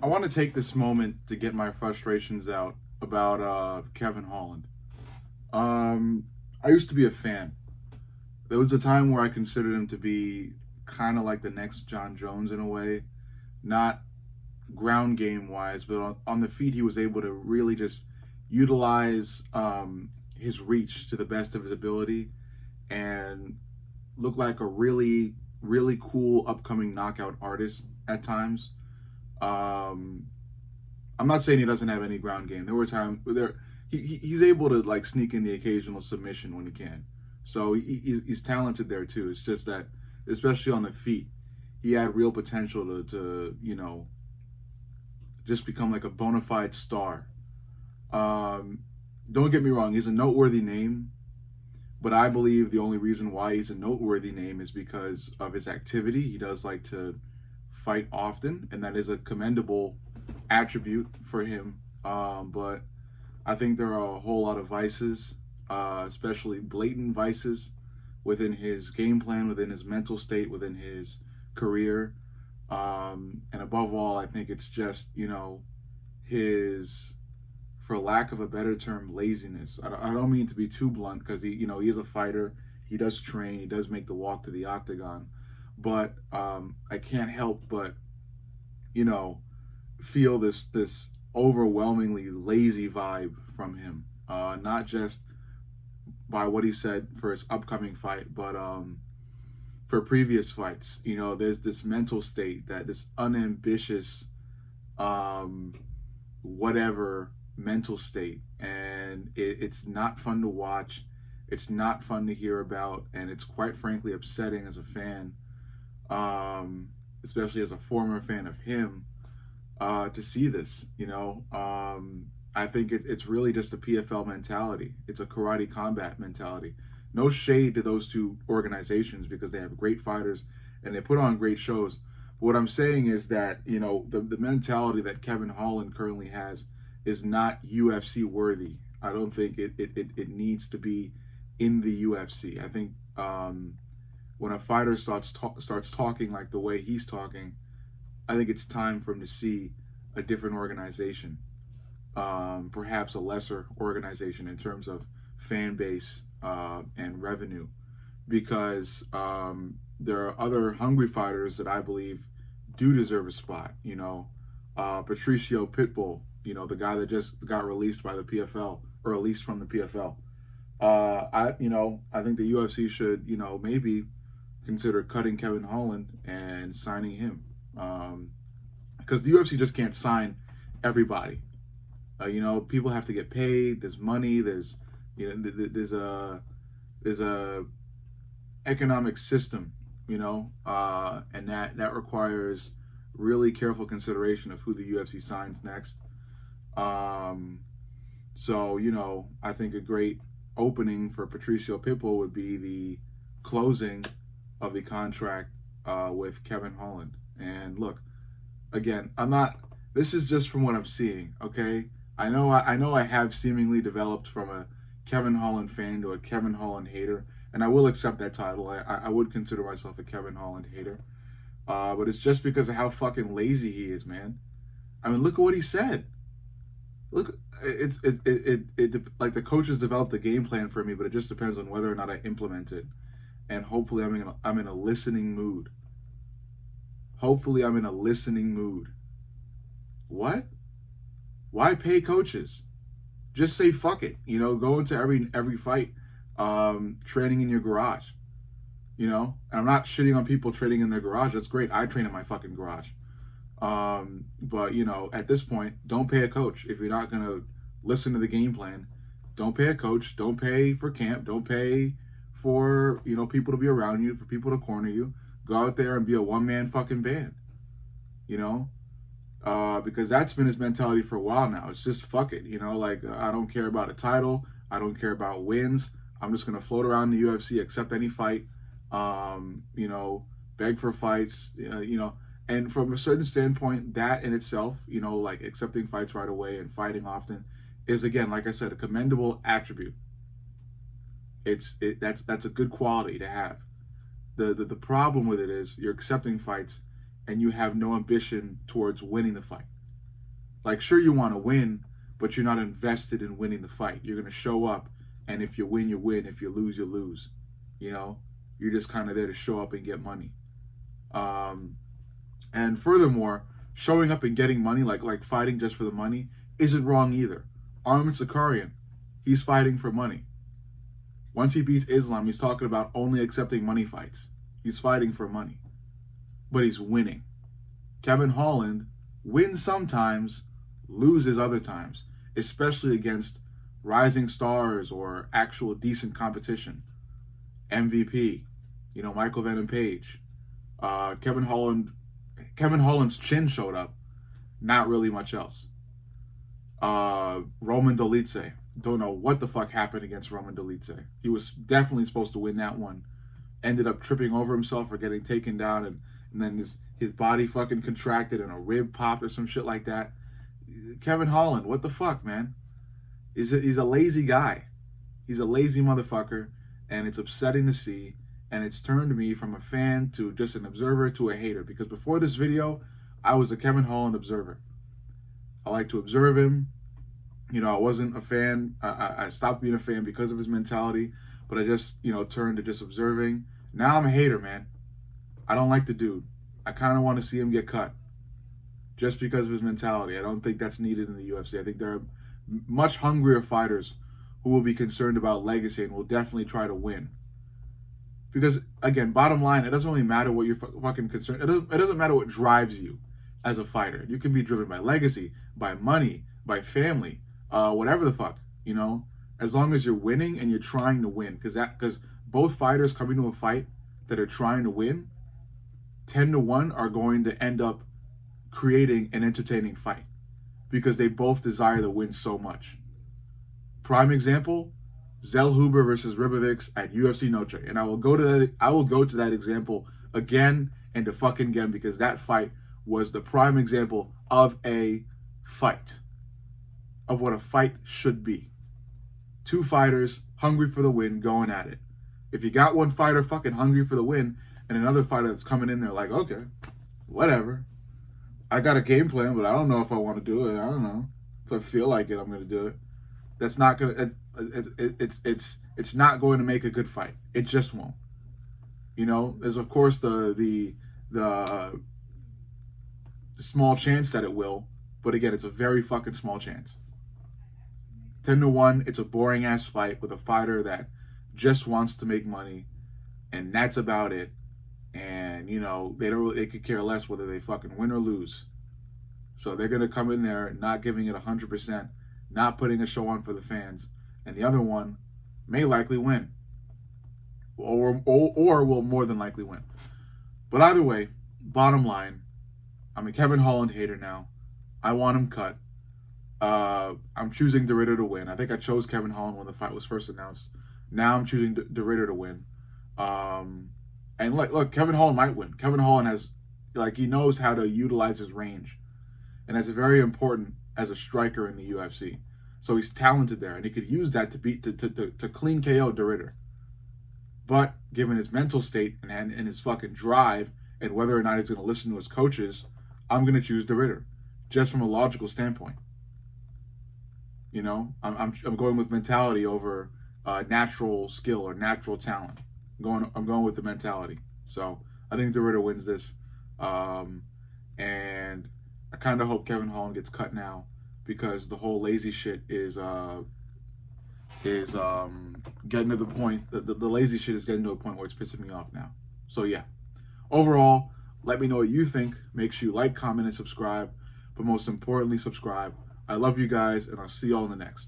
I want to take this moment to get my frustrations out about Kevin Holland. Um, I used to be a fan. There was a time where I considered him to be kind of like the next John Jones in a way, not ground game wise, but on the feet he was able to really just utilize his reach to the best of his ability and look like a really cool upcoming knockout artist at times. Um, I'm not saying he doesn't have any ground game. There were times where he's able to like sneak in the occasional submission when he can. So he's talented there too. It's just that, especially on the feet, he had real potential to just become like a bona fide star. Um, don't get me wrong, he's a noteworthy name, but I believe the only reason why he's a noteworthy name is because of his activity. He does like to fight often, and that is a commendable attribute for him. But I think there are a whole lot of vices, especially blatant vices, within his game plan, within his mental state, within his career. And above all, I think it's just, his, for lack of a better term, laziness. I don't mean to be too blunt because he is a fighter. He does train. He does make the walk to the octagon. But I can't help but, you know, feel this overwhelmingly lazy vibe from him. Not just by what he said for his upcoming fight, but for previous fights. There's this mental state, that this unambitious, whatever mental state, and it's not fun to watch. It's not fun to hear about, and it's quite frankly upsetting as a fan, especially as a former fan of him, to see this. I think it's really just a PFL mentality. It's a karate combat mentality. No shade to those two organizations because they have great fighters and they put on great shows. But what I'm saying is that, the mentality that Kevin Holland currently has is not UFC worthy. I don't think it needs to be in the UFC. I think when a fighter starts talking like the way he's talking, I think it's time for him to see a different organization. Perhaps a lesser organization in terms of fan base and revenue, because there are other hungry fighters that I believe do deserve a spot. Patricio Pitbull, the guy that just got released by the PFL, or released from the PFL. I think the UFC should, maybe consider cutting Kevin Holland and signing him, because the UFC just can't sign everybody. People have to get paid. There's money. There's a economic system, and that requires really careful consideration of who the UFC signs next. So I think a great opening for Patricio Pitbull would be the closing of the contract with Kevin Holland. And look, again, this is just from what I'm seeing, okay? I know I have seemingly developed from a Kevin Holland fan to a Kevin Holland hater, and I will accept that title. I would consider myself a Kevin Holland hater, but it's just because of how fucking lazy he is, man. I mean, look at what he said. Look, it like the coaches developed the game plan for me, but it just depends on whether or not I implement it, and hopefully I'm in a listening mood. Hopefully I'm in a listening mood. What? Why pay coaches? Just say fuck it. Go into every fight, training in your garage. And I'm not shitting on people training in their garage. That's great. I train in my fucking garage. But at this point, don't pay a coach if you're not gonna listen to the game plan. Don't pay a coach. Don't pay for camp. Don't pay for people to be around you, for people to corner you. Go out there and be a one-man fucking band. Because that's been his mentality for a while now. It's just fuck it, I don't care about a title. I don't care about wins. I'm just going to float around the UFC, accept any fight, beg for fights, and from a certain standpoint, that in itself, accepting fights right away and fighting often is, again, like I said, a commendable attribute. That's a good quality to have. The problem with it is you're accepting fights and you have no ambition towards winning the fight. Like, sure, you want to win, but you're not invested in winning the fight. You're going to show up, and if you win, you win. If you lose, you lose. You know, you're just kind of there to show up and get money. And furthermore, showing up and getting money, like fighting just for the money, isn't wrong either. Armin Sakarian, he's fighting for money. Once he beats Islam, he's talking about only accepting money fights. He's fighting for money. But he's winning. Kevin Holland wins sometimes, loses other times, especially against rising stars or actual decent competition. MVP, Michael Venom Page. Kevin Holland's chin showed up, not really much else. Roman Dolidze, don't know what the fuck happened against Roman Dolidze. He was definitely supposed to win that one. Ended up tripping over himself or getting taken down, and then his body fucking contracted and a rib popped or some shit like that. Kevin Holland, what the fuck, man? He's a lazy guy. He's a lazy motherfucker, and it's upsetting to see. And it's turned me from a fan to just an observer to a hater. Because before this video, I was a Kevin Holland observer. I like to observe him. I wasn't a fan. I stopped being a fan because of his mentality. But I just, turned to just observing. Now I'm a hater, man. I don't like the dude. I kind of want to see him get cut. Just because of his mentality. I don't think that's needed in the UFC. I think there are much hungrier fighters who will be concerned about legacy and will definitely try to win. Because, again, bottom line, it doesn't really matter what you're fucking concerned. It doesn't matter what drives you as a fighter. You can be driven by legacy, by money, by family, whatever the fuck, as long as you're winning and you're trying to win. Because both fighters coming to a fight that are trying to win, 10-1 are going to end up creating an entertaining fight because they both desire to win so much. Prime example, Zellhuber versus Ribovics at UFC Noche, and I will go to that example again and again because that fight was the prime example of a fight, of what a fight should be. Two fighters hungry for the win, going at it. If you got one fighter fucking hungry for the win and another fighter that's coming in there like, okay, whatever, I got a game plan, but I don't know if I want to do it. I don't know if I feel like it. I'm going to do it. That's not gonna. It's not going to make a good fight. It just won't. There's of course the small chance that it will, but again, it's a very fucking small chance. 10-1, it's a boring ass fight with a fighter that just wants to make money, and that's about it. And they could care less whether they fucking win or lose. So they're gonna come in there not giving it 100%. Not putting a show on for the fans, and the other one may likely win, or will more than likely win. But either way, bottom line, I'm a Kevin Holland hater now. I want him cut. I'm choosing De Ridder to win. I think I chose Kevin Holland when the fight was first announced. Now I'm choosing De Ridder to win. And look, Kevin Holland might win. Kevin Holland has, he knows how to utilize his range, and that's very important as a striker in the UFC. So he's talented there, and he could use that to clean KO De Ridder. But given his mental state and his fucking drive, and whether or not he's going to listen to his coaches, I'm going to choose De Ridder, just from a logical standpoint. I'm going with mentality over natural skill or natural talent. I'm going with the mentality. So I think De Ridder wins this, and I kind of hope Kevin Holland gets cut now because the whole lazy shit is getting to the point. The lazy shit is getting to a point where it's pissing me off now. So yeah, overall, let me know what you think. Make sure you like, comment, and subscribe. But most importantly, subscribe. I love you guys, and I'll see y'all in the next.